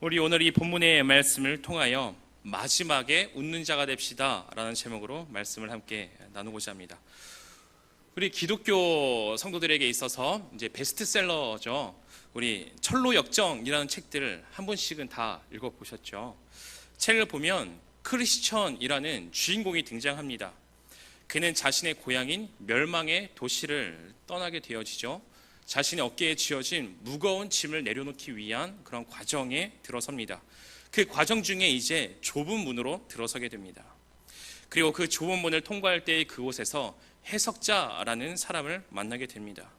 우리 오늘 이 본문의 말씀을 통하여 마지막에 웃는 자가 됩시다 라는 제목으로 말씀을 함께 나누고자 합니다. 우리 기독교 성도들에게 있어서 이제 베스트셀러죠. 우리 철로역정이라는 책들을 한 번씩은 다 읽어보셨죠. 책을 보면 크리스천이라는 주인공이 등장합니다. 그는 자신의 고향인 멸망의 도시를 떠나게 되어지죠. 자신의 어깨에 쥐어진 무거운 짐을 내려놓기 위한 그런 과정에 들어섭니다. 그 과정 중에 이제 좁은 문으로 들어서게 됩니다. 그리고 그 좁은 문을 통과할 때 그곳에서 해석자라는 사람을 만나게 됩니다.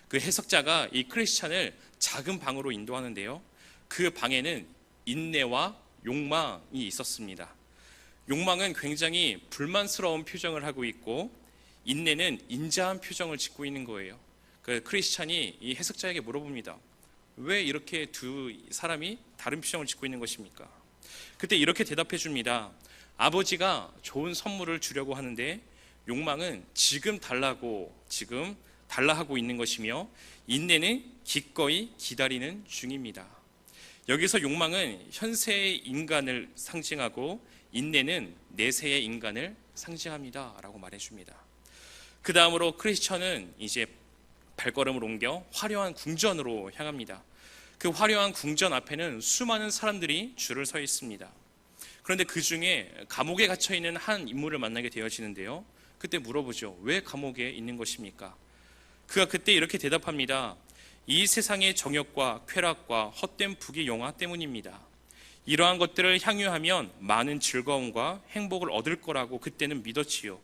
그 해석자가 이 크리스찬을 작은 방으로 인도하는데요. 그 방에는 인내와 욕망이 있었습니다. 욕망은 굉장히 불만스러운 표정을 하고 있고, 인내는 인자한 표정을 짓고 있는 거예요. 그 크리스찬이 이 해석자에게 물어봅니다. 왜 이렇게 두 사람이 다른 표정을 짓고 있는 것입니까? 그때 이렇게 대답해 줍니다. 아버지가 좋은 선물을 주려고 하는데 욕망은 지금 달라 하고 있는 것이며, 인내는 기꺼이 기다리는 중입니다. 여기서 욕망은 현세의 인간을 상징하고, 인내는 내세의 인간을 상징합니다 라고 말해줍니다. 그 다음으로 크리스천은 이제 발걸음을 옮겨 화려한 궁전으로 향합니다. 그 화려한 궁전 앞에는 수많은 사람들이 줄을 서 있습니다. 그런데 그 중에 감옥에 갇혀 있는 한 인물을 만나게 되어지는데요. 그때 물어보죠. 왜 감옥에 있는 것입니까? 그가 그때 이렇게 대답합니다. 이 세상의 정욕과 쾌락과 헛된 부귀 영화 때문입니다. 이러한 것들을 향유하면 많은 즐거움과 행복을 얻을 거라고 그때는 믿었지요.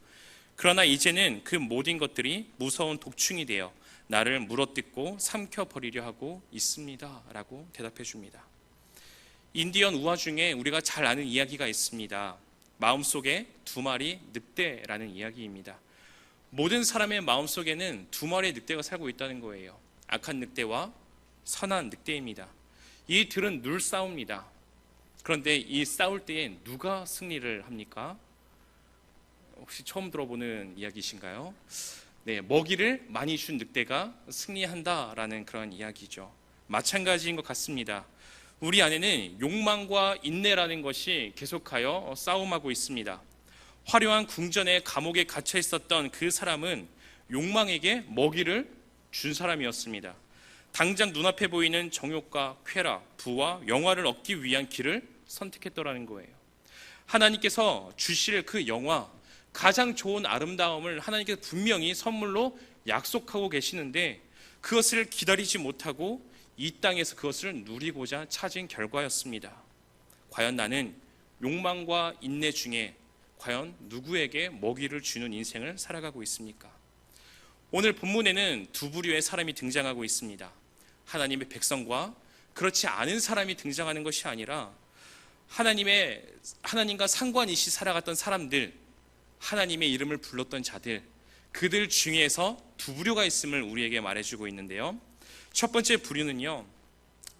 그러나 이제는 그 모든 것들이 무서운 독충이 되어 나를 물어뜯고 삼켜버리려 하고 있습니다 라고 대답해 줍니다. 인디언 우화 중에 우리가 잘 아는 이야기가 있습니다. 마음속에 두 마리 늑대라는 이야기입니다. 모든 사람의 마음속에는 두 마리의 늑대가 살고 있다는 거예요. 악한 늑대와 선한 늑대입니다. 이 둘은 늘 싸웁니다. 그런데 이 싸울 때에 누가 승리를 합니까? 혹시 처음 들어보는 이야기이신가요? 네, 먹이를 많이 준 늑대가 승리한다라는 그런 이야기죠. 마찬가지인 것 같습니다. 우리 안에는 욕망과 인내라는 것이 계속하여 싸움하고 있습니다. 화려한 궁전의 감옥에 갇혀 있었던 그 사람은 욕망에게 먹이를 준 사람이었습니다. 당장 눈앞에 보이는 정욕과 쾌락, 부와 영화를 얻기 위한 길을 선택했더라는 거예요. 하나님께서 주실 그 영화, 가장 좋은 아름다움을 하나님께서 분명히 선물로 약속하고 계시는데, 그것을 기다리지 못하고 이 땅에서 그것을 누리고자 찾은 결과였습니다. 과연 나는 욕망과 인내 중에 과연 누구에게 먹이를 주는 인생을 살아가고 있습니까? 오늘 본문에는 두 부류의 사람이 등장하고 있습니다. 하나님의 백성과 그렇지 않은 사람이 등장하는 것이 아니라, 하나님과 상관이시 살아갔던 사람들, 하나님의 이름을 불렀던 자들, 그들 중에서 두 부류가 있음을 우리에게 말해주고 있는데요. 첫 번째 부류는요,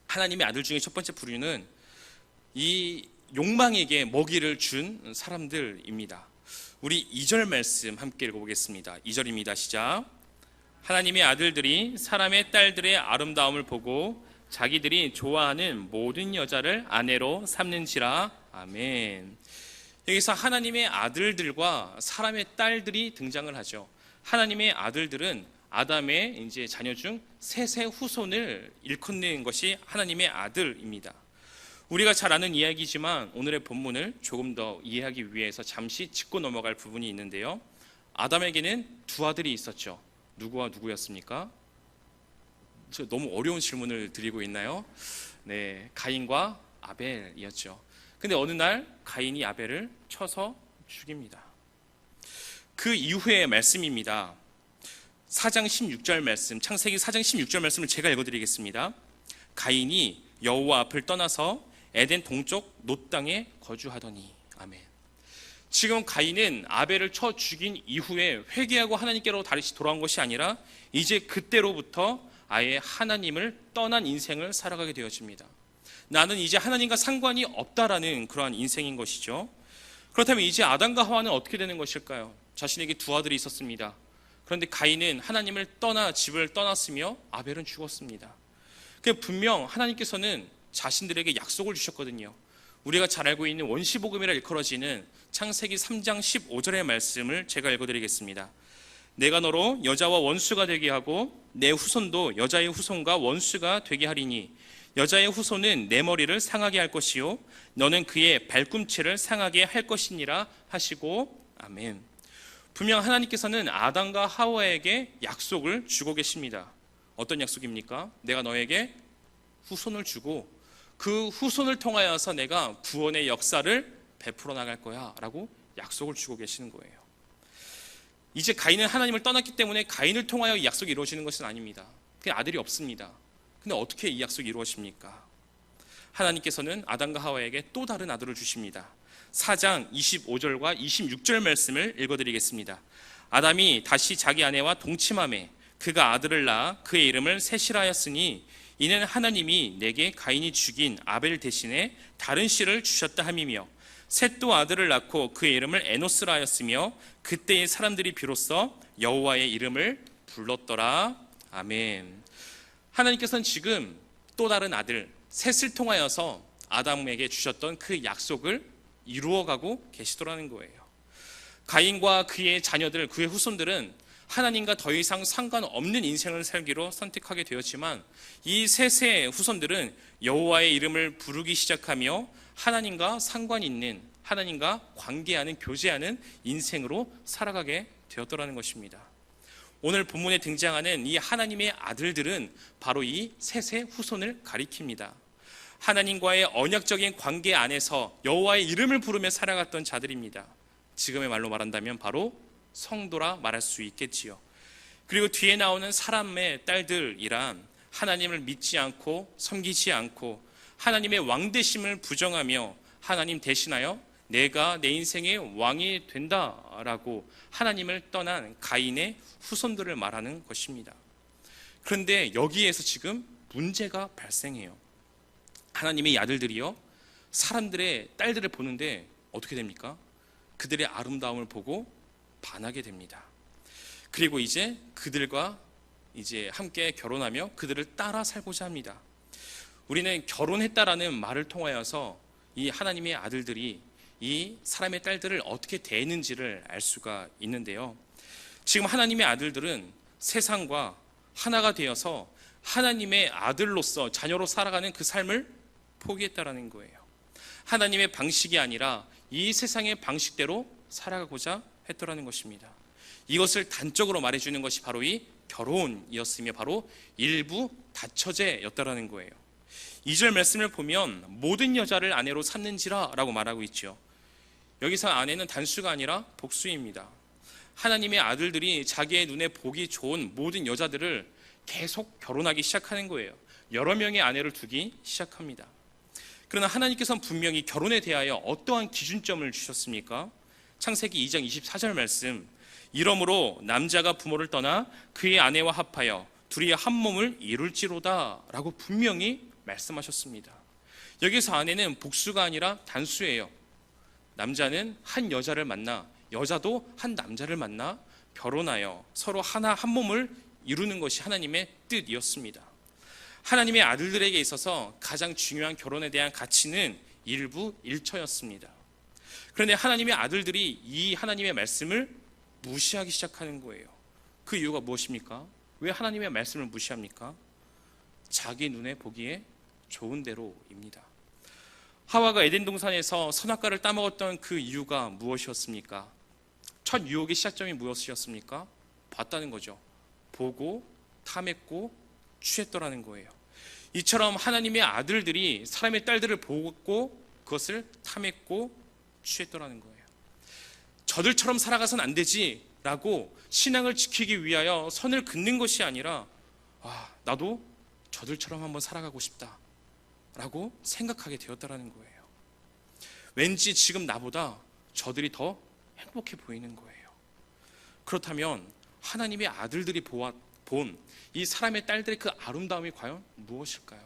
하나님의 아들 중에 첫 번째 부류는 이 욕망에게 먹이를 준 사람들입니다. 우리 2절 말씀 함께 읽어보겠습니다. 2절입니다. 시작. 하나님의 아들들이 사람의 딸들의 아름다움을 보고 자기들이 좋아하는 모든 여자를 아내로 삼는지라. 아멘. 여기서 하나님의 아들들과 사람의 딸들이 등장을 하죠. 하나님의 아들들은 아담의 이제 자녀 중 셋의 후손을 일컫는 것이 하나님의 아들입니다. 우리가 잘 아는 이야기지만 오늘의 본문을 조금 더 이해하기 위해서 잠시 짚고 넘어갈 부분이 있는데요. 아담에게는 두 아들이 있었죠. 누구와 누구였습니까? 저 너무 어려운 질문을 드리고 있나요? 네, 가인과 아벨이었죠. 근데 어느 날 가인이 아벨을 쳐서 죽입니다. 그 이후의 말씀입니다. 4장 16절 말씀, 창세기 4장 16절 말씀을 제가 읽어드리겠습니다. 가인이 여호와 앞을 떠나서 에덴 동쪽 놋 땅에 거주하더니. 아멘. 지금 가인은 아벨을 쳐 죽인 이후에 회개하고 하나님께로 다시 돌아온 것이 아니라 이제 그때로부터 아예 하나님을 떠난 인생을 살아가게 되어집니다. 나는 이제 하나님과 상관이 없다라는 그러한 인생인 것이죠. 그렇다면 이제 아담과 하와는 어떻게 되는 것일까요? 자신에게 두 아들이 있었습니다. 그런데 가인은 하나님을 떠나 집을 떠났으며 아벨은 죽었습니다. 분명 하나님께서는 자신들에게 약속을 주셨거든요. 우리가 잘 알고 있는 원시복음이라 일컬어지는 창세기 3장 15절의 말씀을 제가 읽어드리겠습니다. 내가 너로 여자와 원수가 되게 하고 내 후손도 여자의 후손과 원수가 되게 하리니 여자의 후손은 내 머리를 상하게 할 것이요 너는 그의 발꿈치를 상하게 할 것이니라 하시고 아멘. 분명 하나님께서는 아담과 하와에게 약속을 주고 계십니다. 어떤 약속입니까? 내가 너에게 후손을 주고 그 후손을 통하여서 내가 구원의 역사를 베풀어 나갈 거야 라고 약속을 주고 계시는 거예요. 이제 가인은 하나님을 떠났기 때문에 가인을 통하여 이 약속이 이루어지는 것은 아닙니다. 그냥 아들이 없습니다. 근데 어떻게 이 약속이 이루어집니까? 하나님께서는 아담과 하와에게 또 다른 아들을 주십니다. 4장 25절과 26절 말씀을 읽어드리겠습니다. 아담이 다시 자기 아내와 동침하매 그가 아들을 낳아 그의 이름을 셋이라 하였으니 이는 하나님이 내게 가인이 죽인 아벨 대신에 다른 씨를 주셨다 함이며 셋도 아들을 낳고 그의 이름을 에노스라 하였으며 그때의 사람들이 비로소 여호와의 이름을 불렀더라. 아멘. 하나님께서는 지금 또 다른 아들 셋을 통하여서 아담에게 주셨던 그 약속을 이루어가고 계시더라는 거예요. 가인과 그의 자녀들, 그의 후손들은 하나님과 더 이상 상관없는 인생을 살기로 선택하게 되었지만 이 셋의 후손들은 여호와의 이름을 부르기 시작하며 하나님과 상관 있는, 하나님과 관계하는, 교제하는 인생으로 살아가게 되었더라는 것입니다. 오늘 본문에 등장하는 이 하나님의 아들들은 바로 이 셋의 후손을 가리킵니다. 하나님과의 언약적인 관계 안에서 여호와의 이름을 부르며 살아갔던 자들입니다. 지금의 말로 말한다면 바로 성도라 말할 수 있겠지요. 그리고 뒤에 나오는 사람의 딸들이란 하나님을 믿지 않고 섬기지 않고 하나님의 왕되심을 부정하며 하나님 대신하여 내가 내 인생의 왕이 된다라고 하나님을 떠난 가인의 후손들을 말하는 것입니다. 그런데 여기에서 지금 문제가 발생해요. 하나님의 아들들이요, 사람들의 딸들을 보는데 어떻게 됩니까? 그들의 아름다움을 보고 반하게 됩니다. 그리고 이제 그들과 이제 함께 결혼하며 그들을 따라 살고자 합니다. 우리는 결혼했다라는 말을 통하여서 이 하나님의 아들들이 이 사람의 딸들을 어떻게 대했는지를 알 수가 있는데요. 지금 하나님의 아들들은 세상과 하나가 되어서 하나님의 아들로서 자녀로 살아가는 그 삶을 포기했다라는 거예요. 하나님의 방식이 아니라 이 세상의 방식대로 살아가고자 했더라는 것입니다. 이것을 단적으로 말해주는 것이 바로 이 결혼이었으며 바로 일부 다처제였다라는 거예요. 2절 말씀을 보면 모든 여자를 아내로 삼는지라 라고 말하고 있죠. 여기서 아내는 단수가 아니라 복수입니다. 하나님의 아들들이 자기의 눈에 보기 좋은 모든 여자들을 계속 결혼하기 시작하는 거예요. 여러 명의 아내를 두기 시작합니다. 그러나 하나님께서는 분명히 결혼에 대하여 어떠한 기준점을 주셨습니까? 창세기 2장 24절 말씀, 이러므로 남자가 부모를 떠나 그의 아내와 합하여 둘이 한 몸을 이룰지로다 라고 분명히 말씀하셨습니다. 여기서 아내는 복수가 아니라 단수예요. 남자는 한 여자를 만나, 여자도 한 남자를 만나 결혼하여 서로 하나 한 몸을 이루는 것이 하나님의 뜻이었습니다. 하나님의 아들들에게 있어서 가장 중요한 결혼에 대한 가치는 일부 일처였습니다. 그런데 하나님의 아들들이 이 하나님의 말씀을 무시하기 시작하는 거예요. 그 이유가 무엇입니까? 왜 하나님의 말씀을 무시합니까? 자기 눈에 보기에 좋은 대로입니다. 하와가 에덴 동산에서 선악과를 따먹었던 그 이유가 무엇이었습니까? 첫 유혹의 시작점이 무엇이었습니까? 봤다는 거죠. 보고 탐했고 취했더라는 거예요. 이처럼 하나님의 아들들이 사람의 딸들을 보고 그것을 탐했고 취했더라는 거예요. 저들처럼 살아가선 안 되지 라고 신앙을 지키기 위하여 선을 긋는 것이 아니라 나도 저들처럼 한번 살아가고 싶다 라고 생각하게 되었다라는 거예요. 왠지 지금 나보다 저들이 더 행복해 보이는 거예요. 그렇다면 하나님의 아들들이 본 이 사람의 딸들의 그 아름다움이 과연 무엇일까요?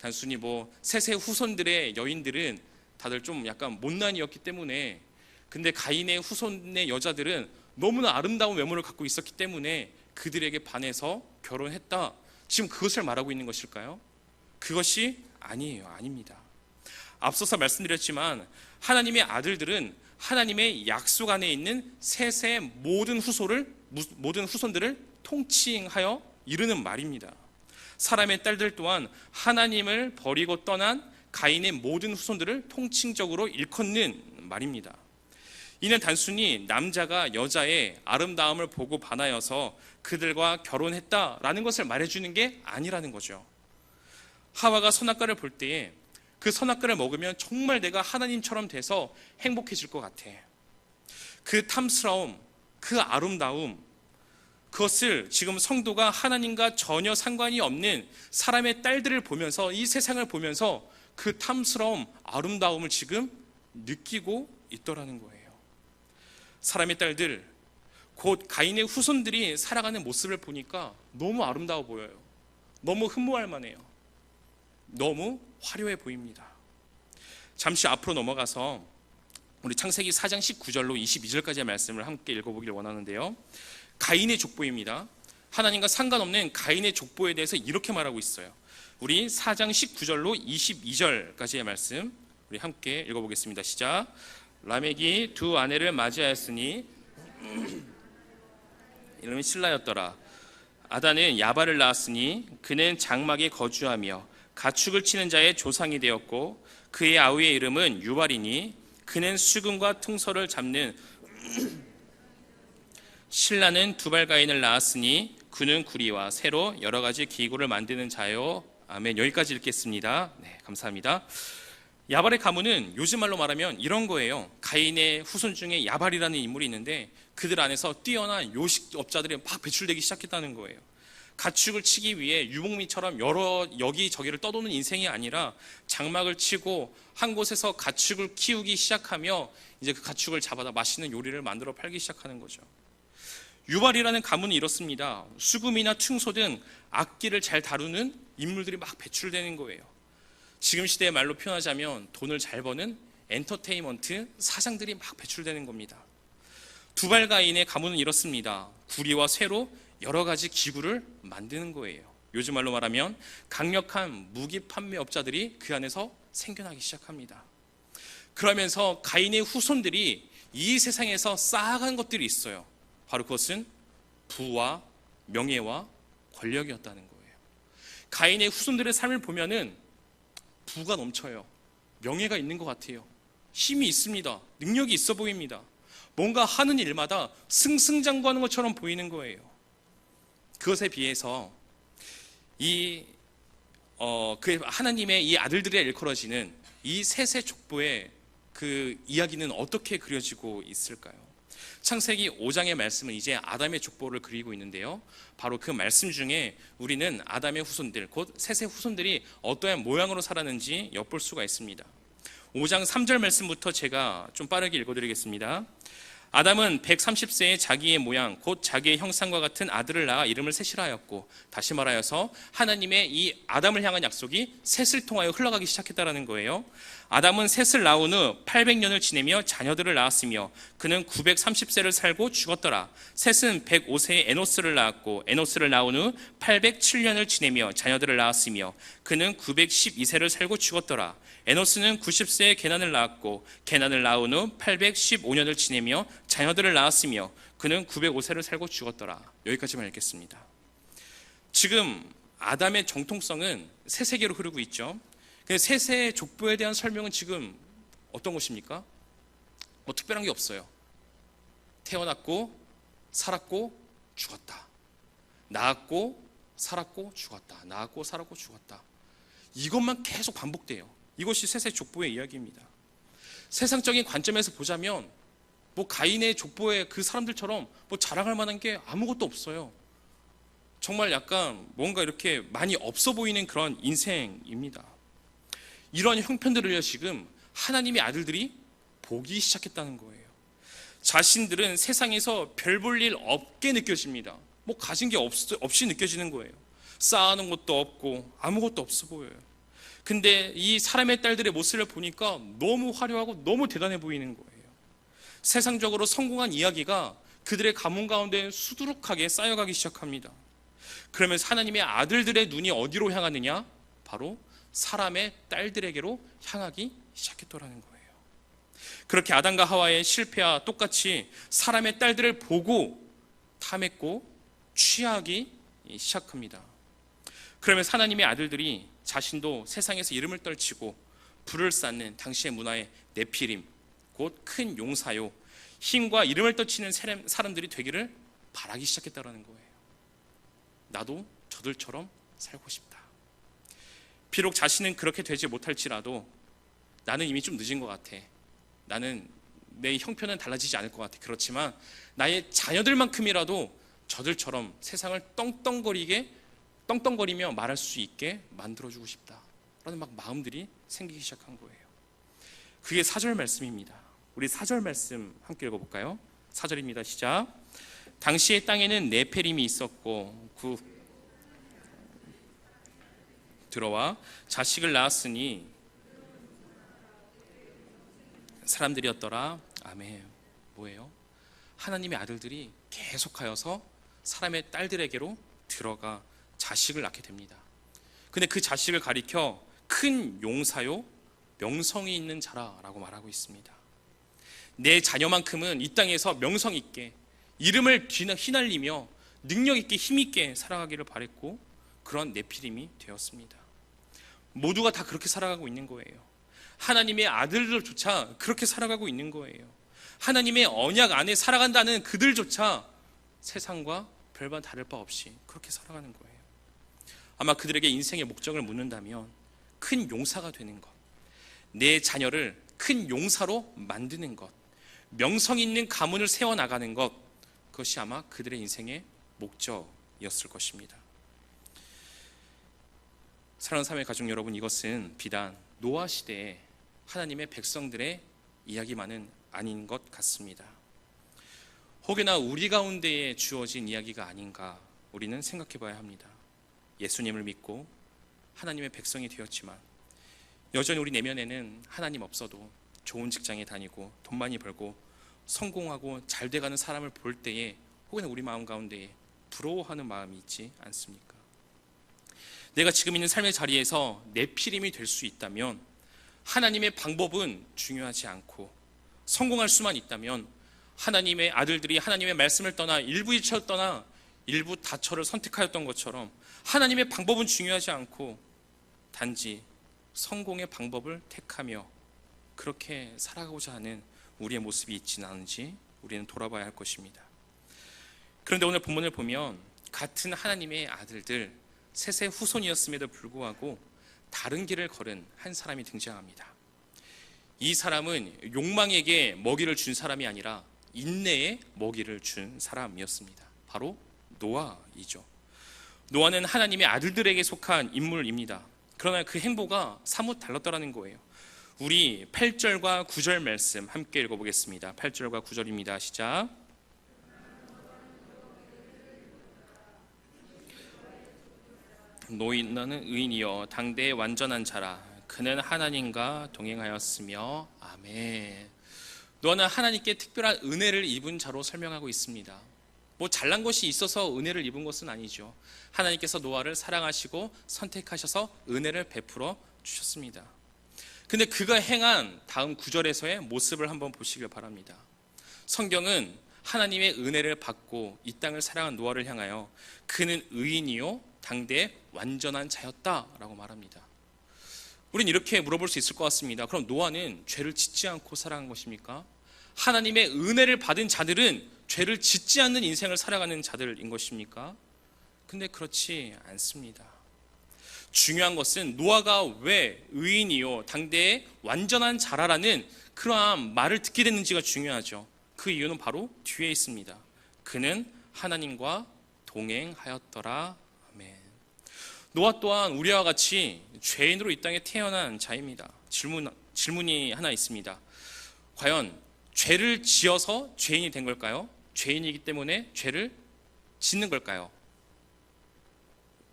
단순히 셋의 후손들의 여인들은 다들 좀 약간 못난이었기 때문에, 근데 가인의 후손의 여자들은 너무나 아름다운 외모를 갖고 있었기 때문에 그들에게 반해서 결혼했다, 지금 그것을 말하고 있는 것일까요? 그것이 아니에요. 아닙니다. 앞서서 말씀드렸지만 하나님의 아들들은 하나님의 약속 안에 있는 셋의 모든 후손들을 통칭하여 이르는 말입니다. 사람의 딸들 또한 하나님을 버리고 떠난 가인의 모든 후손들을 통칭적으로 일컫는 말입니다. 이는 단순히 남자가 여자의 아름다움을 보고 반하여서 그들과 결혼했다라는 것을 말해주는 게 아니라는 거죠. 하와가 선악과를 볼 때에 그 선악과를 먹으면 정말 내가 하나님처럼 돼서 행복해질 것 같아. 그 탐스러움, 그 아름다움, 그것을 지금 성도가 하나님과 전혀 상관이 없는 사람의 딸들을 보면서, 이 세상을 보면서 그 탐스러움, 아름다움을 지금 느끼고 있더라는 거예요. 사람의 딸들, 곧 가인의 후손들이 살아가는 모습을 보니까 너무 아름다워 보여요. 너무 흠모할 만해요. 너무 화려해 보입니다. 잠시 앞으로 넘어가서 우리 창세기 4장 19절로 22절까지의 말씀을 함께 읽어보기를 원하는데요. 가인의 족보입니다. 하나님과 상관없는 가인의 족보에 대해서 이렇게 말하고 있어요. 우리 4장 19절로 22절까지의 말씀 우리 함께 읽어보겠습니다. 시작. 라멕이 두 아내를 맞이하였으니 이름이 실라였더라. 아다는 야발을 낳았으니 그는 장막에 거주하며 가축을 치는 자의 조상이 되었고 그의 아우의 이름은 유발이니 그는 수금과 퉁소를 잡는 신라는 두발가인을 낳았으니 그는 구리와 새로 여러 가지 기구를 만드는 자요. 아멘. 여기까지 읽겠습니다. 네, 감사합니다. 야발의 가문은 요즘 말로 말하면 이런 거예요. 가인의 후손 중에 야발이라는 인물이 있는데 그들 안에서 뛰어난 요식업자들이 막 배출되기 시작했다는 거예요. 가축을 치기 위해 유목민처럼 여러 여기저기를 떠도는 인생이 아니라 장막을 치고 한 곳에서 가축을 키우기 시작하며 이제 그 가축을 잡아다 맛있는 요리를 만들어 팔기 시작하는 거죠. 유발이라는 가문은 이렇습니다. 수금이나 퉁소 등 악기를 잘 다루는 인물들이 막 배출되는 거예요. 지금 시대의 말로 표현하자면 돈을 잘 버는 엔터테인먼트 사장들이 막 배출되는 겁니다. 두발가인의 가문은 이렇습니다. 구리와 쇠로 여러 가지 기구를 만드는 거예요. 요즘 말로 말하면 강력한 무기 판매업자들이 그 안에서 생겨나기 시작합니다. 그러면서 가인의 후손들이 이 세상에서 쌓아간 것들이 있어요. 바로 그것은 부와 명예와 권력이었다는 거예요. 가인의 후손들의 삶을 보면은 부가 넘쳐요. 명예가 있는 것 같아요. 힘이 있습니다. 능력이 있어 보입니다. 뭔가 하는 일마다 승승장구하는 것처럼 보이는 거예요. 그것에 비해서 그 하나님의 이 아들들에 일컬어지는 이 셋의 족보의 그 이야기는 어떻게 그려지고 있을까요? 창세기 5장의 말씀은 이제 아담의 족보를 그리고 있는데요. 바로 그 말씀 중에 우리는 아담의 후손들, 곧 셋의 후손들이 어떠한 모양으로 살았는지 엿볼 수가 있습니다. 5장 3절 말씀부터 제가 좀 빠르게 읽어드리겠습니다. 아담은 130세에 자기의 모양 곧 자기의 형상과 같은 아들을 낳아 이름을 셋이라 하였고, 다시 말하여서 하나님의 이 아담을 향한 약속이 셋을 통하여 흘러가기 시작했다라는 거예요. 아담은 셋을 낳은 후 800년을 지내며 자녀들을 낳았으며 그는 930세를 살고 죽었더라. 셋은 105세에 에노스를 낳았고 에노스를 낳은 후 807년을 지내며 자녀들을 낳았으며 그는 912세를 살고 죽었더라. 에노스는 90세에 게난을 낳았고 게난을 낳은 후 815년을 지내며 자녀들을 낳았으며 그는 905세를 살고 죽었더라. 여기까지만 읽겠습니다. 지금 아담의 정통성은 세 세계로 흐르고 있죠. 셋의 족보에 대한 설명은 지금 어떤 것입니까? 뭐 특별한 게 없어요. 태어났고 살았고 죽었다. 낳았고 살았고 죽었다. 낳았고 살았고 죽었다. 이것만 계속 반복돼요. 이것이 셋의 족보의 이야기입니다. 세상적인 관점에서 보자면 뭐 가인의 족보의 그 사람들처럼 뭐 자랑할 만한 게 아무것도 없어요. 정말 약간 뭔가 이렇게 많이 없어 보이는 그런 인생입니다. 이런 형편들을 지금 하나님의 아들들이 보기 시작했다는 거예요. 자신들은 세상에서 별 볼 일 없게 느껴집니다. 뭐 가진 게 없이 느껴지는 거예요. 쌓아놓은 것도 없고 아무것도 없어 보여요. 근데 이 사람의 딸들의 모습을 보니까 너무 화려하고 너무 대단해 보이는 거예요. 세상적으로 성공한 이야기가 그들의 가문 가운데 수두룩하게 쌓여가기 시작합니다. 그러면서 하나님의 아들들의 눈이 어디로 향하느냐? 바로 사람의 딸들에게로 향하기 시작했더라는 거예요. 그렇게 아담과 하와의 실패와 똑같이 사람의 딸들을 보고 탐했고 취하기 시작합니다. 그러면서 하나님의 아들들이 자신도 세상에서 이름을 떨치고 불을 쌓는 당시의 문화의 네피림, 곧 큰 용사요, 힘과 이름을 떨치는 사람들이 되기를 바라기 시작했다는 거예요. 나도 저들처럼 살고 싶다. 비록 자신은 그렇게 되지 못할지라도 나는 이미 좀 늦은 것 같아. 나는 내 형편은 달라지지 않을 것 같아. 그렇지만 나의 자녀들만큼이라도 저들처럼 세상을 떵떵거리며 말할 수 있게 만들어주고 싶다라는 막 마음들이 생기기 시작한 거예요. 그게 4절 말씀입니다. 우리 4절 말씀 함께 읽어볼까요? 4절입니다. 시작. 당시의 땅에는 네페림이 있었고 들어와 자식을 낳았으니 사람들이었더라. 아멘. 뭐예요? 하나님의 아들들이 계속하여서 사람의 딸들에게로 들어가 자식을 낳게 됩니다. 근데 그 자식을 가리켜 큰 용사요 명성이 있는 자라라고 말하고 있습니다. 내 자녀만큼은 이 땅에서 명성 있게 이름을 휘날리며 능력 있게 힘 있게 살아가기를 바랬고 그런 네피림이 되었습니다. 모두가 다 그렇게 살아가고 있는 거예요. 하나님의 아들들조차 그렇게 살아가고 있는 거예요. 하나님의 언약 안에 살아간다는 그들조차 세상과 별반 다를 바 없이 그렇게 살아가는 거예요. 아마 그들에게 인생의 목적을 묻는다면 큰 용사가 되는 것, 내 자녀를 큰 용사로 만드는 것, 명성 있는 가문을 세워나가는 것, 그것이 아마 그들의 인생의 목적이었을 것입니다. 사랑하는 사랑의 가족 여러분, 이것은 비단 노아 시대의 하나님의 백성들의 이야기만은 아닌 것 같습니다. 혹여나 우리 가운데에 주어진 이야기가 아닌가 우리는 생각해 봐야 합니다. 예수님을 믿고 하나님의 백성이 되었지만 여전히 우리 내면에는 하나님 없어도 좋은 직장에 다니고 돈 많이 벌고 성공하고 잘 돼가는 사람을 볼 때에 혹은 우리 마음 가운데에 부러워하는 마음이 있지 않습니까? 내가 지금 있는 삶의 자리에서 네피림이 될 수 있다면 하나님의 방법은 중요하지 않고 성공할 수만 있다면 하나님의 아들들이 하나님의 말씀을 떠나 일부 일처를 떠나 일부 다처를 선택하였던 것처럼 하나님의 방법은 중요하지 않고 단지 성공의 방법을 택하며 그렇게 살아가고자 하는 우리의 모습이 있지는 않은지 우리는 돌아봐야 할 것입니다. 그런데 오늘 본문을 보면 같은 하나님의 아들들 셋의 후손이었음에도 불구하고 다른 길을 걸은 한 사람이 등장합니다. 이 사람은 욕망에게 먹이를 준 사람이 아니라 인내에 먹이를 준 사람이었습니다. 바로 노아이죠. 노아는 하나님의 아들들에게 속한 인물입니다. 그러나 그 행보가 사뭇 달랐더라는 거예요. 우리 8절과 9절 말씀 함께 읽어보겠습니다. 8절과 9절입니다. 시작. 너는 의인이여 당대의 완전한 자라. 그는 하나님과 동행하였으며. 아멘. 너는 하나님께 특별한 은혜를 입은 자로 설명하고 있습니다. 뭐 잘난 것이 있어서 은혜를 입은 것은 아니죠. 하나님께서 노아를 사랑하시고 선택하셔서 은혜를 베풀어 주셨습니다. 근데 그가 행한 다음 9절에서의 모습을 한번 보시길 바랍니다. 성경은 하나님의 은혜를 받고 이 땅을 사랑한 노아를 향하여 그는 의인이요 당대의 완전한 자였다라고 말합니다. 우린 이렇게 물어볼 수 있을 것 같습니다. 그럼 노아는 죄를 짓지 않고 살아간 것입니까? 하나님의 은혜를 받은 자들은 죄를 짓지 않는 인생을 살아가는 자들인 것입니까? 근데 그렇지 않습니다. 중요한 것은 노아가 왜 의인이요 당대의 완전한 자라라는 그러한 말을 듣게 됐는지가 중요하죠. 그 이유는 바로 뒤에 있습니다. 그는 하나님과 동행하였더라. 아멘. 노아 또한 우리와 같이 죄인으로 이 땅에 태어난 자입니다. 질문이 하나 있습니다. 과연 죄를 지어서 죄인이 된 걸까요? 죄인이기 때문에 죄를 짓는 걸까요?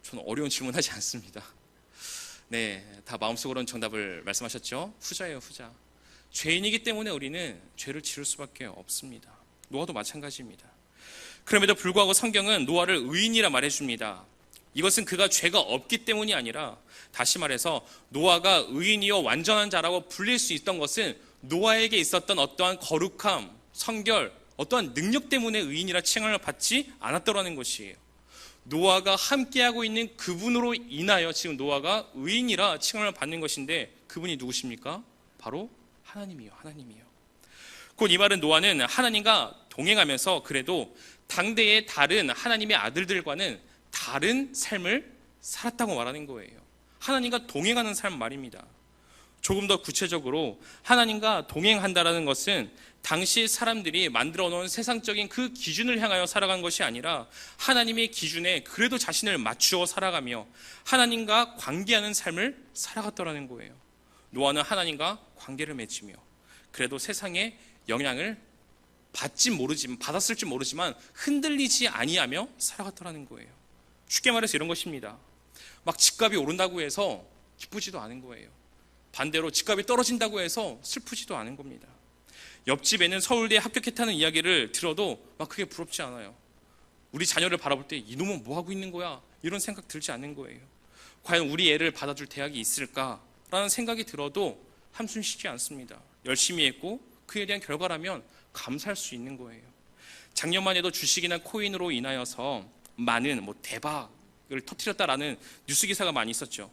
저는 어려운 질문하지 않습니다. 네, 다 마음속으로는 정답을 말씀하셨죠? 후자예요, 후자. 죄인이기 때문에 우리는 죄를 지을 수밖에 없습니다. 노아도 마찬가지입니다. 그럼에도 불구하고 성경은 노아를 의인이라 말해줍니다. 이것은 그가 죄가 없기 때문이 아니라, 다시 말해서 노아가 의인이요 완전한 자라고 불릴 수 있던 것은 노아에게 있었던 어떠한 거룩함, 성결, 어떠한 능력 때문에 의인이라 칭함을 받지 않았더라는 것이에요. 노아가 함께하고 있는 그분으로 인하여 지금 노아가 의인이라 칭함을 받는 것인데, 그분이 누구십니까? 바로 하나님이요, 하나님이요. 곧 이 말은 노아는 하나님과 동행하면서 그래도 당대의 다른 하나님의 아들들과는 다른 삶을 살았다고 말하는 거예요. 하나님과 동행하는 삶 말입니다. 조금 더 구체적으로 하나님과 동행한다라는 것은 당시 사람들이 만들어 놓은 세상적인 그 기준을 향하여 살아간 것이 아니라 하나님의 기준에 그래도 자신을 맞추어 살아가며 하나님과 관계하는 삶을 살아갔더라는 거예요. 노아는 하나님과 관계를 맺으며 그래도 세상에 영향을 받았을지 모르지만 흔들리지 아니하며 살아갔더라는 거예요. 쉽게 말해서 이런 것입니다. 막 집값이 오른다고 해서 기쁘지도 않은 거예요. 반대로 집값이 떨어진다고 해서 슬프지도 않은 겁니다. 옆집에는 서울대에 합격했다는 이야기를 들어도 막 그게 부럽지 않아요. 우리 자녀를 바라볼 때 이놈은 뭐 하고 있는 거야? 이런 생각 들지 않는 거예요. 과연 우리 애를 받아줄 대학이 있을까라는 생각이 들어도 한숨 쉬지 않습니다. 열심히 했고 그에 대한 결과라면 감사할 수 있는 거예요. 작년만 해도 주식이나 코인으로 인하여서 많은 대박을 터뜨렸다라는 뉴스 기사가 많이 있었죠.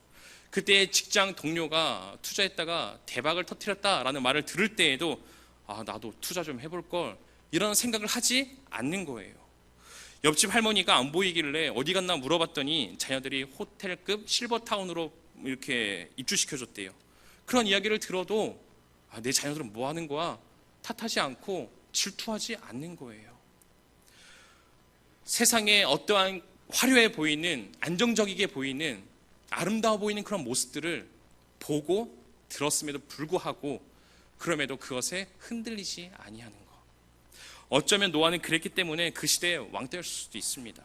그때 직장 동료가 투자했다가 대박을 터뜨렸다라는 말을 들을 때에도 나도 투자 좀 해볼 걸, 이런 생각을 하지 않는 거예요. 옆집 할머니가 안 보이길래 어디 갔나 물어봤더니 자녀들이 호텔급 실버타운으로 이렇게 입주시켜줬대요. 그런 이야기를 들어도 내 자녀들은 뭐 하는 거야? 탓하지 않고 질투하지 않는 거예요. 세상에 어떠한 화려해 보이는, 안정적이게 보이는, 아름다워 보이는 그런 모습들을 보고 들었음에도 불구하고 그럼에도 그것에 흔들리지 아니하는 것. 어쩌면 노아는 그랬기 때문에 그 시대의 왕때였을 수도 있습니다.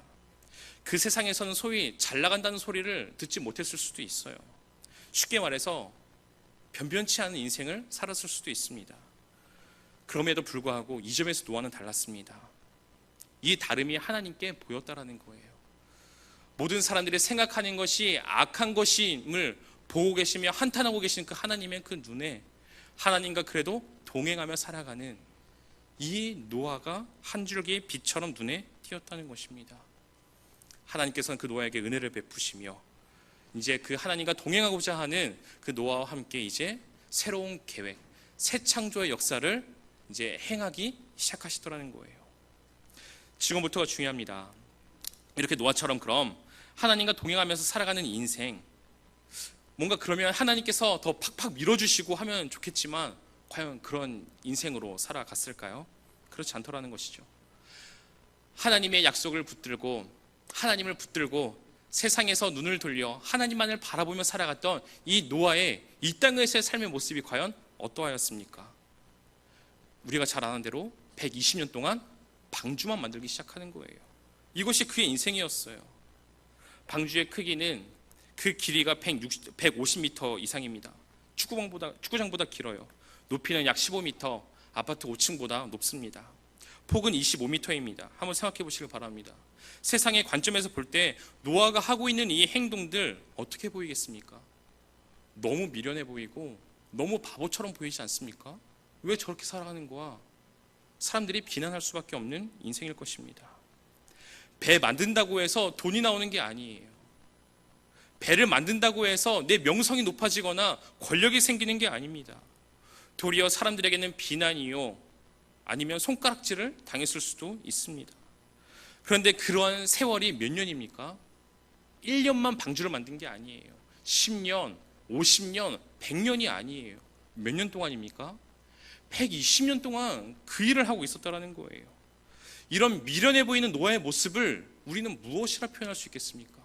그 세상에서는 소위 잘 나간다는 소리를 듣지 못했을 수도 있어요. 쉽게 말해서 변변치 않은 인생을 살았을 수도 있습니다. 그럼에도 불구하고 이 점에서 노아는 달랐습니다. 이 다름이 하나님께 보였다라는 거예요. 모든 사람들이 생각하는 것이 악한 것임을 보고 계시며 한탄하고 계신 그 하나님의 그 눈에 하나님과 그래도 동행하며 살아가는 이 노아가 한 줄기의 빛처럼 눈에 띄었다는 것입니다. 하나님께서는 그 노아에게 은혜를 베푸시며 이제 그 하나님과 동행하고자 하는 그 노아와 함께 이제 새로운 계획, 새 창조의 역사를 이제 행하기 시작하시더라는 거예요. 지금부터가 중요합니다. 이렇게 노아처럼 그럼 하나님과 동행하면서 살아가는 인생, 뭔가 그러면 하나님께서 더 팍팍 밀어주시고 하면 좋겠지만 과연 그런 인생으로 살아갔을까요? 그렇지 않더라는 것이죠. 하나님의 약속을 붙들고 하나님을 붙들고 세상에서 눈을 돌려 하나님만을 바라보며 살아갔던 이 노아의 이 땅에서의 삶의 모습이 과연 어떠하였습니까? 우리가 잘 아는 대로 120년 동안 방주만 만들기 시작하는 거예요. 이것이 그의 인생이었어요. 방주의 크기는 그 길이가 150m 이상입니다. 축구장보다 길어요. 높이는 약 15m, 아파트 5층보다 높습니다. 폭은 25m입니다. 한번 생각해 보시길 바랍니다. 세상의 관점에서 볼 때 노아가 하고 있는 이 행동들 어떻게 보이겠습니까? 너무 미련해 보이고 너무 바보처럼 보이지 않습니까? 왜 저렇게 살아가는 거야? 사람들이 비난할 수밖에 없는 인생일 것입니다. 배 만든다고 해서 돈이 나오는 게 아니에요. 배를 만든다고 해서 내 명성이 높아지거나 권력이 생기는 게 아닙니다. 도리어 사람들에게는 비난이요, 아니면 손가락질을 당했을 수도 있습니다. 그런데 그러한 세월이 몇 년입니까? 1년만 방주를 만든 게 아니에요. 10년, 50년, 100년이 아니에요. 몇 년 동안입니까? 120년 동안 그 일을 하고 있었다는 거예요. 이런 미련해 보이는 노아의 모습을 우리는 무엇이라 표현할 수 있겠습니까?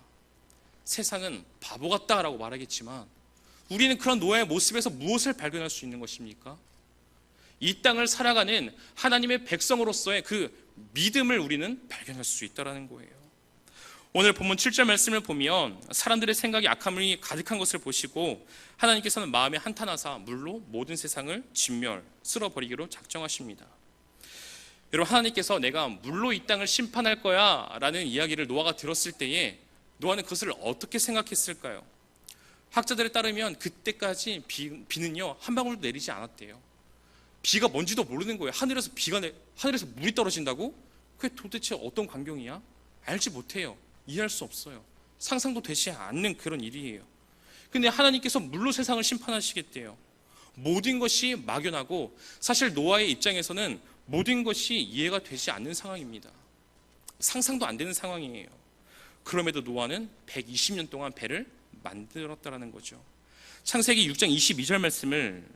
세상은 바보 같다라고 말하겠지만 우리는 그런 노아의 모습에서 무엇을 발견할 수 있는 것입니까? 이 땅을 살아가는 하나님의 백성으로서의 그 믿음을 우리는 발견할 수 있다는 거예요. 오늘 본문 7절 말씀을 보면 사람들의 생각이 악함이 가득한 것을 보시고 하나님께서는 마음에 한탄하사 물로 모든 세상을 진멸, 쓸어버리기로 작정하십니다. 여러분, 하나님께서 내가 물로 이 땅을 심판할 거야 라는 이야기를 노아가 들었을 때에 노아는 그것을 어떻게 생각했을까요? 학자들에 따르면 그때까지 비는요 한 방울도 내리지 않았대요. 비가 뭔지도 모르는 거예요. 하늘에서 물이 떨어진다고? 그게 도대체 어떤 광경이야? 알지 못해요. 이해할 수 없어요. 상상도 되지 않는 그런 일이에요. 근데 하나님께서 물로 세상을 심판하시겠대요. 모든 것이 막연하고 사실 노아의 입장에서는 모든 것이 이해가 되지 않는 상황입니다. 상상도 안 되는 상황이에요. 그럼에도 노아는 120년 동안 배를 만들었다라는 거죠. 창세기 6장 22절 말씀을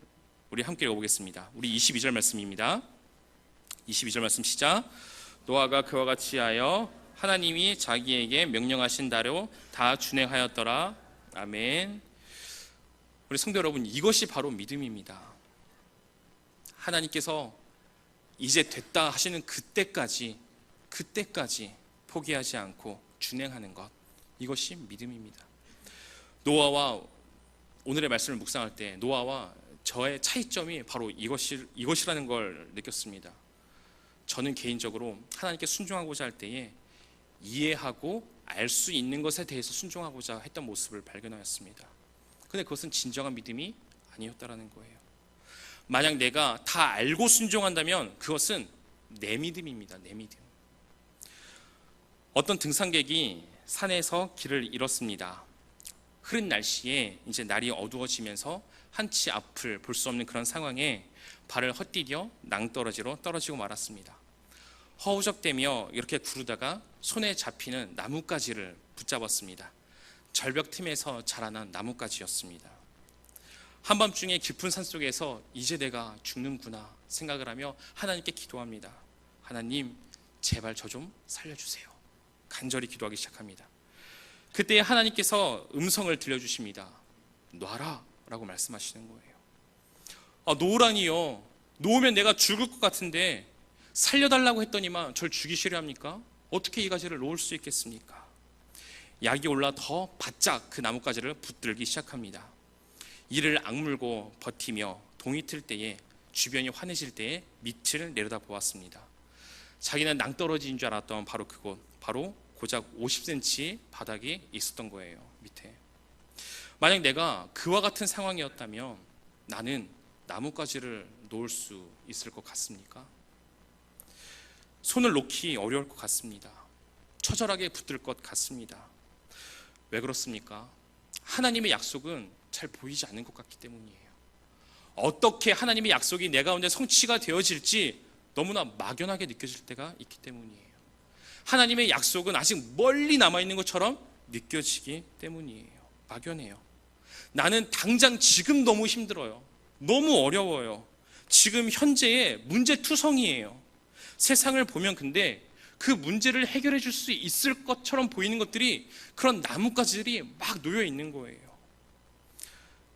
우리 함께 읽어보겠습니다. 우리 22절 말씀입니다. 22절 말씀 시작. 노아가 그와 같이 하여 하나님이 자기에게 명령하신 대로 다 준행하였더라. 아멘. 우리 성도 여러분, 이것이 바로 믿음입니다. 하나님께서 이제 됐다 하시는 그때까지 포기하지 않고 준행하는 것, 이것이 믿음입니다. 노아와 오늘의 말씀을 묵상할 때 노아와 저의 차이점이 바로 이것이라는 걸 느꼈습니다. 저는 개인적으로 하나님께 순종하고자 할 때에 이해하고 알 수 있는 것에 대해서 순종하고자 했던 모습을 발견하였습니다. 근데 그것은 진정한 믿음이 아니었다라는 거예요. 만약 내가 다 알고 순종한다면 그것은 내 믿음입니다. 내 믿음. 어떤 등산객이 산에서 길을 잃었습니다. 흐린 날씨에 이제 날이 어두워지면서 한치 앞을 볼 수 없는 그런 상황에 발을 헛디뎌 낭떠러지로 떨어지고 말았습니다. 허우적대며 이렇게 구르다가 손에 잡히는 나뭇가지를 붙잡았습니다. 절벽 틈에서 자라난 나뭇가지였습니다. 한밤중에 깊은 산속에서 이제 내가 죽는구나 생각을 하며 하나님께 기도합니다. 하나님, 제발 저 좀 살려주세요. 간절히 기도하기 시작합니다. 그때 하나님께서 음성을 들려주십니다. 놔라 라고 말씀하시는 거예요. 놓으라니요. 놓으면 내가 죽을 것 같은데 살려달라고 했더니만 절 죽이시려 합니까? 어떻게 이 가지를 놓을 수 있겠습니까? 약이 올라 더 바짝 그 나뭇가지를 붙들기 시작합니다. 이를 악물고 버티며 동이 틀 때에, 주변이 환해질 때에 밑을 내려다 보았습니다. 자기는 낭떠러지인 줄 알았던 바로 그곳, 바로 고작 50cm 바닥이 있었던 거예요. 밑에. 만약 내가 그와 같은 상황이었다면 나는 나뭇가지를 놓을 수 있을 것 같습니까? 손을 놓기 어려울 것 같습니다. 처절하게 붙들 것 같습니다. 왜 그렇습니까? 하나님의 약속은 잘 보이지 않는 것 같기 때문이에요. 어떻게 하나님의 약속이 내 가운데 성취가 되어질지 너무나 막연하게 느껴질 때가 있기 때문이에요. 하나님의 약속은 아직 멀리 남아있는 것처럼 느껴지기 때문이에요. 막연해요. 나는 당장 지금 너무 힘들어요. 너무 어려워요. 지금 현재의 문제투성이에요. 세상을 보면 근데 그 문제를 해결해 줄 수 있을 것처럼 보이는 것들이, 그런 나뭇가지들이 막 놓여 있는 거예요.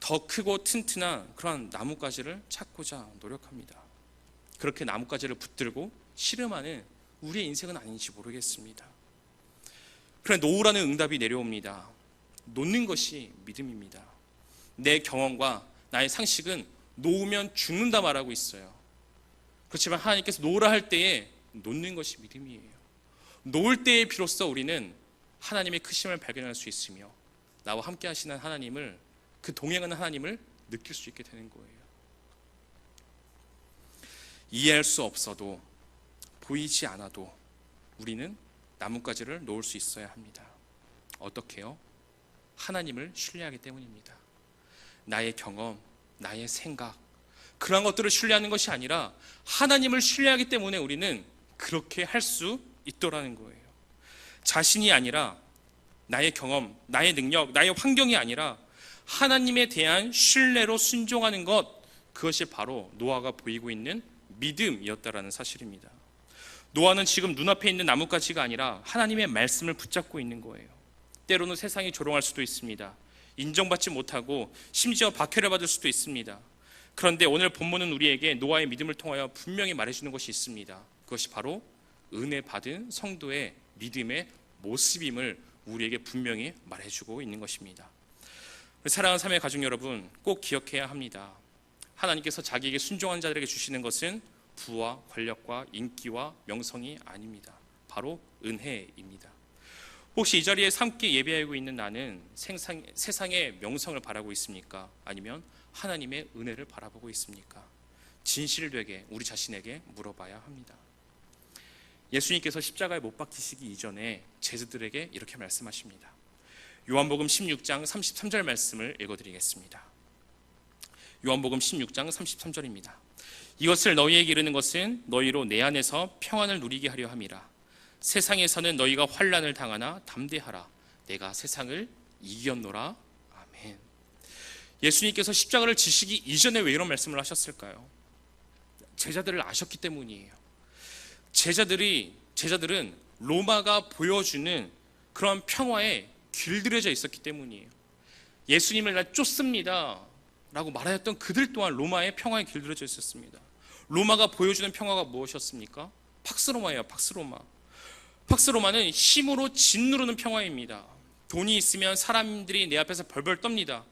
더 크고 튼튼한 그런 나뭇가지를 찾고자 노력합니다. 그렇게 나뭇가지를 붙들고 씨름하는 우리의 인생은 아닌지 모르겠습니다. 그런데 놓으라는 응답이 내려옵니다. 놓는 것이 믿음입니다. 내 경험과 나의 상식은 놓으면 죽는다 말하고 있어요. 그렇지만 하나님께서 놓으라 할 때에 놓는 것이 믿음이에요. 놓을 때에 비로소 우리는 하나님의 크심을 발견할 수 있으며 나와 함께 하시는 하나님을, 그 동행하는 하나님을 느낄 수 있게 되는 거예요. 이해할 수 없어도, 보이지 않아도 우리는 나뭇가지를 놓을 수 있어야 합니다. 어떻게요? 하나님을 신뢰하기 때문입니다. 나의 경험, 나의 생각, 그런 것들을 신뢰하는 것이 아니라 하나님을 신뢰하기 때문에 우리는 그렇게 할 수 있더라는 거예요. 자신이 아니라 나의 경험, 나의 능력, 나의 환경이 아니라 하나님에 대한 신뢰로 순종하는 것, 그것이 바로 노아가 보이고 있는 믿음이었다라는 사실입니다. 노아는 지금 눈앞에 있는 나뭇가지가 아니라 하나님의 말씀을 붙잡고 있는 거예요. 때로는 세상이 조롱할 수도 있습니다. 인정받지 못하고 심지어 박해를 받을 수도 있습니다. 그런데 오늘 본문은 우리에게 노아의 믿음을 통하여 분명히 말해주는 것이 있습니다. 그것이 바로 은혜 받은 성도의 믿음의 모습임을 우리에게 분명히 말해주고 있는 것입니다. 사랑하는 삶의 가족 여러분, 꼭 기억해야 합니다. 하나님께서 자기에게 순종한 자들에게 주시는 것은 부와 권력과 인기와 명성이 아닙니다. 바로 은혜입니다. 혹시 이 자리에 함께 예배하고 있는 나는 세상의 명성을 바라고 있습니까? 아니면 하나님의 은혜를 바라보고 있습니까? 진실되게 우리 자신에게 물어봐야 합니다. 예수님께서 십자가에 못 박히시기 이전에 제자들에게 이렇게 말씀하십니다. 요한복음 16장 33절 말씀을 읽어드리겠습니다. 요한복음 16장 33절입니다. 이것을 너희에게 이르는 것은 너희로 내 안에서 평안을 누리게 하려 함이라. 세상에서는 너희가 환난을 당하나 담대하라. 내가 세상을 이겼노라. 아멘. 예수님께서 십자가를 지시기 이전에 왜 이런 말씀을 하셨을까요? 제자들을 아셨기 때문이에요. 제자들은 로마가 보여주는 그런 평화에 길들여져 있었기 때문이에요. 예수님을 나 쫓습니다 라고 말하였던 그들 또한 로마의 평화에 길들여져 있었습니다. 로마가 보여주는 평화가 무엇이었습니까? 팍스로마예요. 팍스로마는 힘으로 짓누르는 평화입니다. 돈이 있으면 사람들이 내 앞에서 벌벌 떱니다.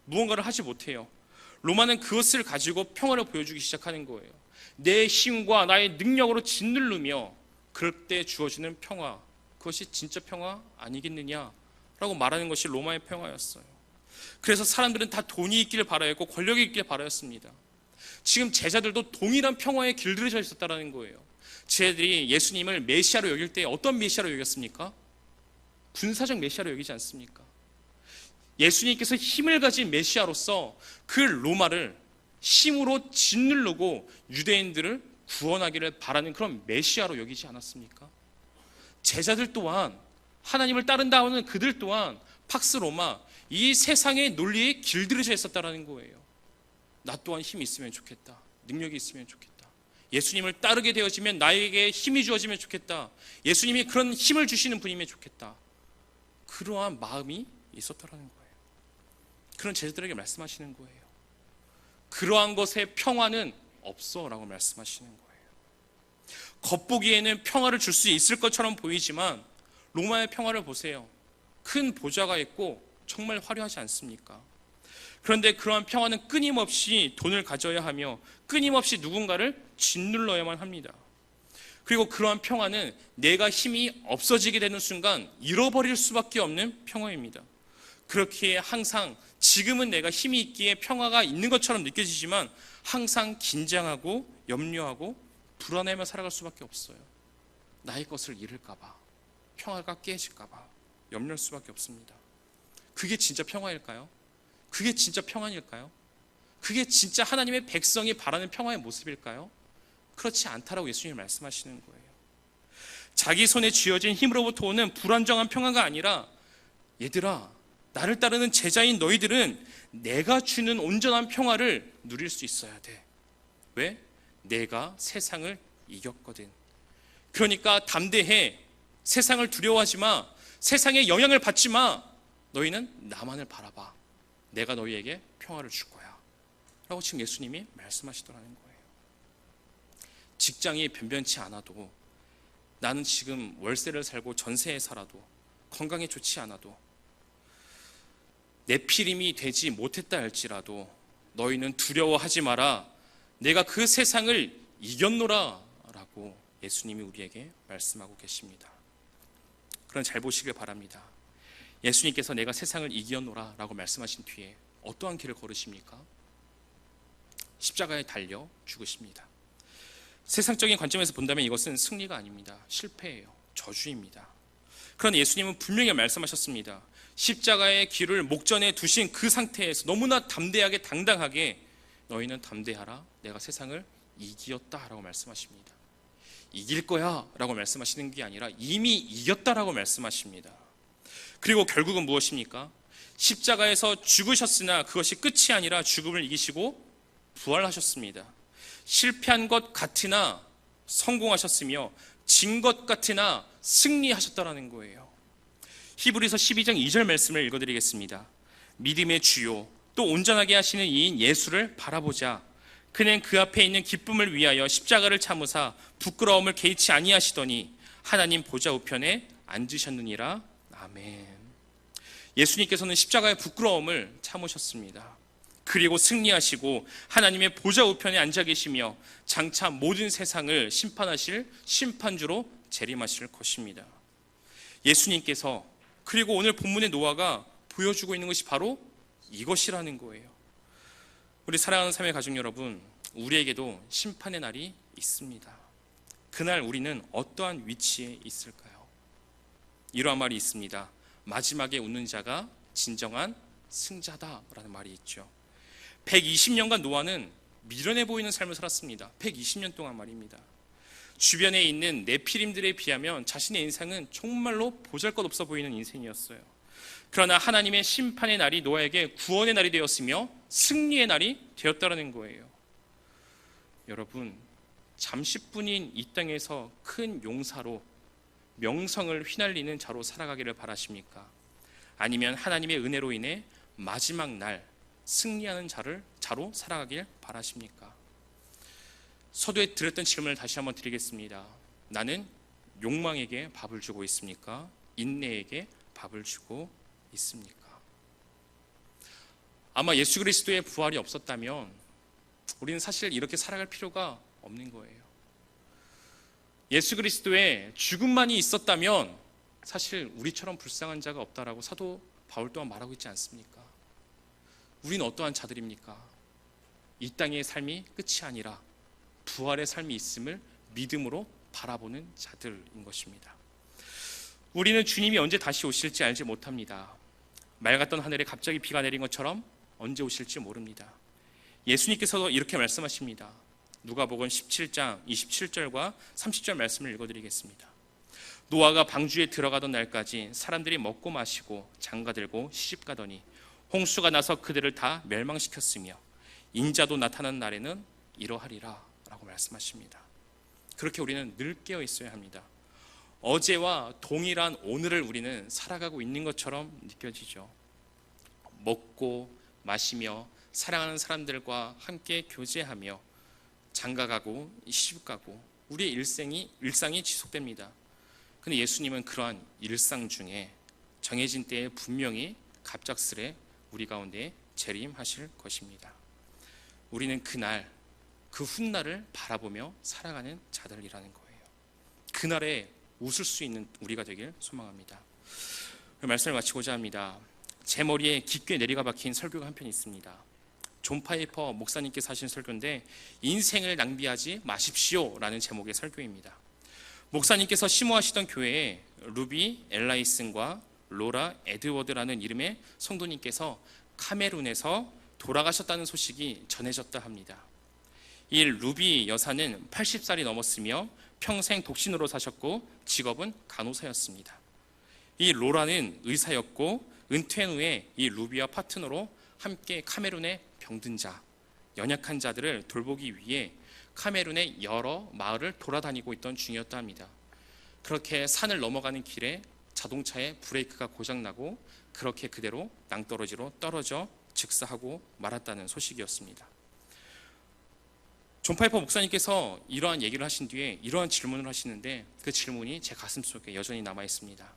무언가를 하지 못해요. 로마는 그것을 가지고 평화를 보여주기 시작하는 거예요. 내 힘과 나의 능력으로 짓누르며 그럴 때 주어지는 평화, 그것이 진짜 평화 아니겠느냐라고 말하는 것이 로마의 평화였어요. 그래서 사람들은 다 돈이 있기를 바라였고 권력이 있기를 바라였습니다. 지금 제자들도 동일한 평화에 길들여져 있었다는 거예요. 제자들이 예수님을 메시아로 여길 때 어떤 메시아로 여겼습니까? 군사적 메시아로 여기지 않습니까? 예수님께서 힘을 가진 메시아로서 그 로마를 힘으로 짓누르고 유대인들을 구원하기를 바라는 그런 메시아로 여기지 않았습니까? 제자들 또한 하나님을 따른다 하는 그들 또한 팍스 로마, 이 세상의 논리에 길들여져 있었다는 거예요. 나 또한 힘이 있으면 좋겠다. 능력이 있으면 좋겠다. 예수님을 따르게 되어지면 나에게 힘이 주어지면 좋겠다. 예수님이 그런 힘을 주시는 분이면 좋겠다. 그러한 마음이 있었다는 거예요. 그런 제자들에게 말씀하시는 거예요. 그러한 것의 평화는 없어 라고 말씀하시는 거예요. 겉보기에는 평화를 줄 수 있을 것처럼 보이지만 로마의 평화를 보세요. 큰 보좌가 있고 정말 화려하지 않습니까? 그런데 그러한 평화는 끊임없이 돈을 가져야 하며 끊임없이 누군가를 짓눌러야만 합니다. 그리고 그러한 평화는 내가 힘이 없어지게 되는 순간 잃어버릴 수밖에 없는 평화입니다. 그렇기에 항상 지금은 내가 힘이 있기에 평화가 있는 것처럼 느껴지지만 항상 긴장하고 염려하고 불안해하며 살아갈 수밖에 없어요. 나의 것을 잃을까 봐, 평화가 깨질까 봐 염려할 수밖에 없습니다. 그게 진짜 평화일까요? 그게 진짜 평안일까요? 그게 진짜 하나님의 백성이 바라는 평화의 모습일까요? 그렇지 않다라고 예수님이 말씀하시는 거예요. 자기 손에 쥐어진 힘으로부터 오는 불안정한 평화가 아니라, 얘들아, 나를 따르는 제자인 너희들은 내가 주는 온전한 평화를 누릴 수 있어야 돼. 왜? 내가 세상을 이겼거든. 그러니까 담대해. 세상을 두려워하지 마. 세상에 영향을 받지 마. 너희는 나만을 바라봐. 내가 너희에게 평화를 줄 거야 라고 지금 예수님이 말씀하시더라는 거예요. 직장이 변변치 않아도, 나는 지금 월세를 살고 전세에 살아도, 건강에 좋지 않아도, 내피림이 되지 못했다 할지라도 너희는 두려워하지 마라. 내가 그 세상을 이겼노라 라고 예수님이 우리에게 말씀하고 계십니다. 그럼 잘 보시길 바랍니다. 예수님께서 내가 세상을 이겼노라 라고 말씀하신 뒤에 어떠한 길을 걸으십니까? 십자가에 달려 죽으십니다. 세상적인 관점에서 본다면 이것은 승리가 아닙니다. 실패예요. 저주입니다. 그러나 예수님은 분명히 말씀하셨습니다. 십자가의 길을 목전에 두신 그 상태에서 너무나 담대하게 당당하게 너희는 담대하라. 내가 세상을 이겼다라고 말씀하십니다. 이길 거야 라고 말씀하시는 게 아니라 이미 이겼다라고 말씀하십니다. 그리고 결국은 무엇입니까? 십자가에서 죽으셨으나 그것이 끝이 아니라 죽음을 이기시고 부활하셨습니다. 실패한 것 같으나 성공하셨으며 진 것 같으나 승리하셨다라는 거예요. 히브리서 12장 2절 말씀을 읽어드리겠습니다. 믿음의 주요 또 온전하게 하시는 이인 예수를 바라보자. 그는 그 앞에 있는 기쁨을 위하여 십자가를 참으사 부끄러움을 개의치 아니하시더니 하나님 보좌 우편에 앉으셨느니라. 아멘. 예수님께서는 십자가의 부끄러움을 참으셨습니다. 그리고 승리하시고 하나님의 보좌 우편에 앉아 계시며 장차 모든 세상을 심판하실 심판주로 재림하실 것입니다. 예수님께서 그리고 오늘 본문의 노아가 보여주고 있는 것이 바로 이것이라는 거예요. 우리 사랑하는 삶의 가족 여러분, 우리에게도 심판의 날이 있습니다. 그날 우리는 어떠한 위치에 있을까요? 이러한 말이 있습니다. 마지막에 웃는 자가 진정한 승자다라는 말이 있죠. 120년간 노아는 미련해 보이는 삶을 살았습니다. 120년 동안 말입니다. 주변에 있는 네피림들에 비하면 자신의 인생은 정말로 보잘것없어 보이는 인생이었어요. 그러나 하나님의 심판의 날이 노아에게 구원의 날이 되었으며 승리의 날이 되었다는 거예요. 여러분, 잠시뿐인 이 땅에서 큰 용사로 명성을 휘날리는 자로 살아가기를 바라십니까? 아니면 하나님의 은혜로 인해 마지막 날 승리하는 자로 살아가길 바라십니까? 서두에 드렸던 질문을 다시 한번 드리겠습니다. 나는 욕망에게 밥을 주고 있습니까? 인내에게 밥을 주고 있습니까? 아마 예수 그리스도의 부활이 없었다면 우리는 사실 이렇게 살아갈 필요가 없는 거예요. 예수 그리스도의 죽음만이 있었다면 사실 우리처럼 불쌍한 자가 없다라고 사도 바울 또한 말하고 있지 않습니까? 우리는 어떠한 자들입니까? 이 땅의 삶이 끝이 아니라 부활의 삶이 있음을 믿음으로 바라보는 자들인 것입니다. 우리는 주님이 언제 다시 오실지 알지 못합니다. 맑았던 하늘에 갑자기 비가 내린 것처럼 언제 오실지 모릅니다. 예수님께서도 이렇게 말씀하십니다. 누가복음 17장 27절과 30절 말씀을 읽어드리겠습니다. 노아가 방주에 들어가던 날까지 사람들이 먹고 마시고 장가들고 시집가더니 홍수가 나서 그들을 다 멸망시켰으며 인자도 나타난 날에는 이러하리라 라고 말씀하십니다. 그렇게 우리는 늘 깨어 있어야 합니다. 어제와 동일한 오늘을 우리는 살아가고 있는 것처럼 느껴지죠. 먹고 마시며 사랑하는 사람들과 함께 교제하며 장가가고 시집가고 우리의 일상이 지속됩니다. 그런데 예수님은 그러한 일상 중에 정해진 때에 분명히 갑작스레 우리 가운데 재림하실 것입니다. 우리는 그날 그 훗날을 바라보며 살아가는 자들이라는 거예요. 그날에 웃을 수 있는 우리가 되길 소망합니다. 말씀을 마치고자 합니다. 제 머리에 깊게 내리가 박힌 설교가 한 편 있습니다. 존 파이퍼 목사님께서 하신 설교인데 인생을 낭비하지 마십시오 라는 제목의 설교입니다. 목사님께서 심호하시던 교회에 루비 엘라이슨과 로라 에드워드라는 이름의 성도님께서 카메룬에서 돌아가셨다는 소식이 전해졌다 합니다. 이 루비 여사는 80살이 넘었으며 평생 독신으로 사셨고 직업은 간호사였습니다. 이 로라는 의사였고 은퇴 후에 이 루비와 파트너로 함께 카메룬의 병든 자, 연약한 자들을 돌보기 위해 카메룬의 여러 마을을 돌아다니고 있던 중이었다 합니다. 그렇게 산을 넘어가는 길에 자동차의 브레이크가 고장나고 그렇게 그대로 낭떠러지로 떨어져 즉사하고 말았다는 소식이었습니다. 존 파이퍼 목사님께서 이러한 얘기를 하신 뒤에 이러한 질문을 하시는데 그 질문이 제 가슴속에 여전히 남아있습니다.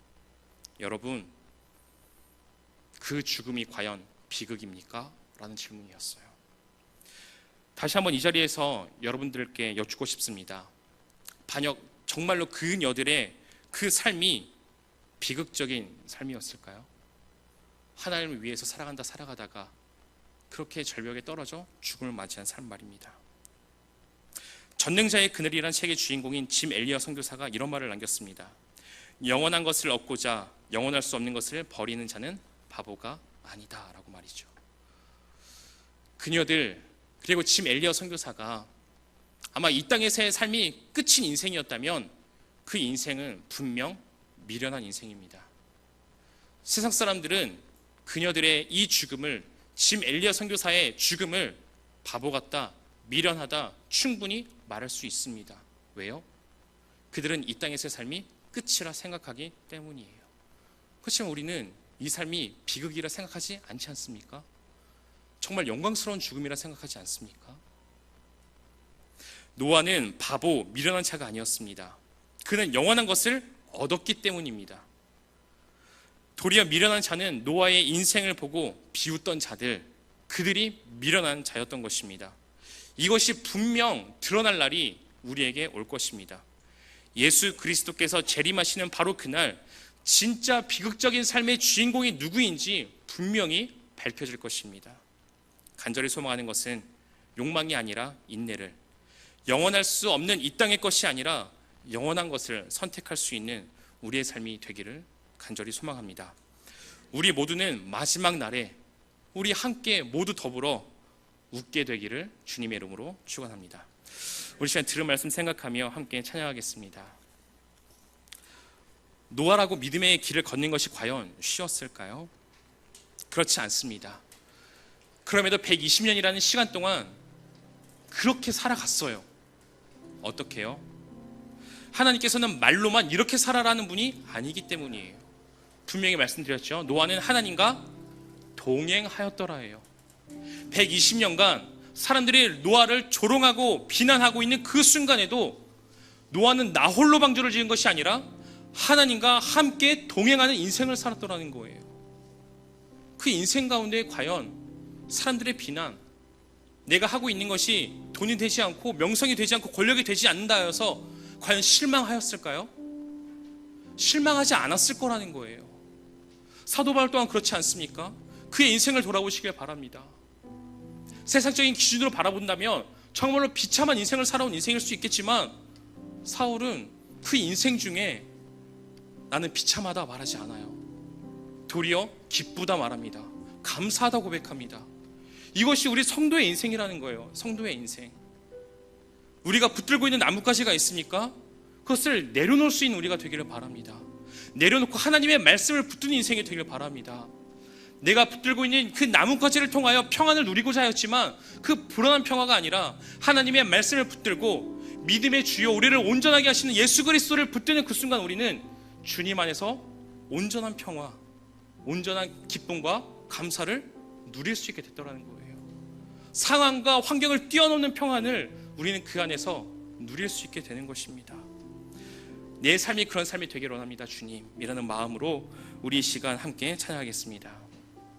여러분, 그 죽음이 과연 비극입니까? 라는 질문이었어요. 다시 한번 이 자리에서 여러분들께 여쭙고 싶습니다. 반역 정말로 그녀들의 그 삶이 비극적인 삶이었을까요? 하나님을 위해서 살아가다가 그렇게 절벽에 떨어져 죽음을 맞이한 삶 말입니다. 전능자의 그늘이란 책의 주인공인 짐 엘리어 선교사가 이런 말을 남겼습니다. 영원한 것을 얻고자 영원할 수 없는 것을 버리는 자는 바보가 아니다 라고 말이죠. 그녀들 그리고 짐 엘리어 선교사가 아마 이 땅에서의 삶이 끝인 인생이었다면 그 인생은 분명 미련한 인생입니다. 세상 사람들은 그녀들의 이 죽음을, 짐 엘리어 선교사의 죽음을 바보 같다, 미련하다 충분히 말할 수 있습니다. 왜요? 그들은 이 땅에서의 삶이 끝이라 생각하기 때문이에요. 그렇지만 우리는 이 삶이 비극이라 생각하지 않지 않습니까? 정말 영광스러운 죽음이라 생각하지 않습니까? 노아는 바보, 미련한 자가 아니었습니다. 그는 영원한 것을 얻었기 때문입니다. 도리어 미련한 자는 노아의 인생을 보고 비웃던 자들, 그들이 미련한 자였던 것입니다. 이것이 분명 드러날 날이 우리에게 올 것입니다. 예수 그리스도께서 재림하시는 바로 그날 진짜 비극적인 삶의 주인공이 누구인지 분명히 밝혀질 것입니다. 간절히 소망하는 것은 욕망이 아니라 인내를, 영원할 수 없는 이 땅의 것이 아니라 영원한 것을 선택할 수 있는 우리의 삶이 되기를 간절히 소망합니다. 우리 모두는 마지막 날에 우리 함께 모두 더불어 웃게 되기를 주님의 이름으로 축원합니다. 우리 시간 들은 말씀 생각하며 함께 찬양하겠습니다. 노아라고 믿음의 길을 걷는 것이 과연 쉬웠을까요? 그렇지 않습니다. 그럼에도 120년이라는 시간 동안 그렇게 살아갔어요. 어떻게 해요? 하나님께서는 말로만 이렇게 살아라는 분이 아니기 때문이에요. 분명히 말씀드렸죠. 노아는 하나님과 동행하였더라예요. 120년간 사람들이 노아를 조롱하고 비난하고 있는 그 순간에도 노아는 나 홀로 방주를 지은 것이 아니라 하나님과 함께 동행하는 인생을 살았더라는 거예요. 그 인생 가운데 과연 사람들의 비난, 내가 하고 있는 것이 돈이 되지 않고 명성이 되지 않고 권력이 되지 않는다 해서 과연 실망하였을까요? 실망하지 않았을 거라는 거예요. 사도 바울 또한 그렇지 않습니까? 그의 인생을 돌아보시길 바랍니다. 세상적인 기준으로 바라본다면 정말로 비참한 인생을 살아온 인생일 수 있겠지만 사울은 그 인생 중에 나는 비참하다 말하지 않아요. 도리어 기쁘다 말합니다. 감사하다 고백합니다. 이것이 우리 성도의 인생이라는 거예요. 성도의 인생. 우리가 붙들고 있는 나뭇가지가 있습니까? 그것을 내려놓을 수 있는 우리가 되기를 바랍니다. 내려놓고 하나님의 말씀을 붙드는 인생이 되기를 바랍니다. 내가 붙들고 있는 그 나뭇가지를 통하여 평안을 누리고자 하였지만 그 불안한 평화가 아니라 하나님의 말씀을 붙들고 믿음의 주여 우리를 온전하게 하시는 예수 그리스도를 붙드는 그 순간 우리는 주님 안에서 온전한 평화, 온전한 기쁨과 감사를 누릴 수 있게 됐더라는 거예요. 상황과 환경을 뛰어넘는 평안을 우리는 그 안에서 누릴 수 있게 되는 것입니다. 내 삶이 그런 삶이 되기를 원합니다. 주님이라는 마음으로 우리 이 시간 함께 찬양하겠습니다.